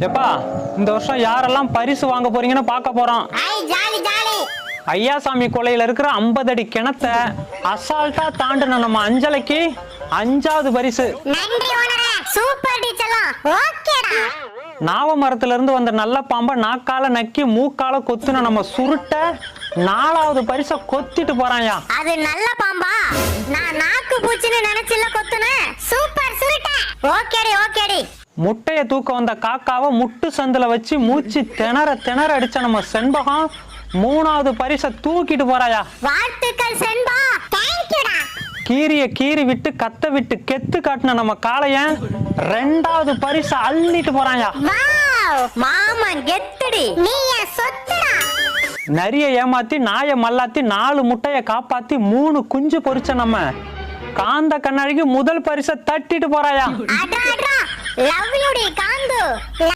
எப்பா இந்த வருஷம் யாரெல்லாம் பரிசு வாங்க போறீங்கன்னு பார்க்க போறோம். ஐயாசாமி கொலையில இருக்கிற 50 அடி கிணத்த அசால்ட்டா தாண்டின நம்ம அஞ்சலைக்கு 5வது பரிசு. நாவ மரத்துல இருந்து வந்த நல்ல பாம்பை நாக்கால நக்கி மூக்கால கொத்துன நம்ம சுருட்ட 4வது பரிசை கொத்திட்டு போறாயா. அது நல்ல பாம்பா? நான் நாக்கு பூச்சின்னு நினைச்சில கொத்துனேன். சூப்பர் சுருட்ட. ஓகேடி ஓகேடி. முட்டைய தூக்க வந்த காக்காவை முட்டு சந்துல வச்சு மூச்சு திணற அடிச்ச நம்ம செண்பகம் 3வது பரிசை தூக்கிட்டு போறாயா. வாழ்த்துக்கள் செண்பா. தேங்க்யூடா. கீரிய கீறி விட்டு கத்த விட்டு கெத்து காட்டின நம்ம காளையன் 2வது பரிசை அள்ளிட்டு போறாயா. வாவ் மாமன் கெத்துடி. நீ என் சொத்துடா. நரிய ஏமாத்தி நாய மல்லாத்தி 4 முட்டைய காப்பாத்தி 3 குஞ்சு பொரிச்ச நம்ம காந்த கண்ணாடிக்கு முதல் பரிசை தட்டிட்டு போறாயா. லவ் யூ டி காந்து.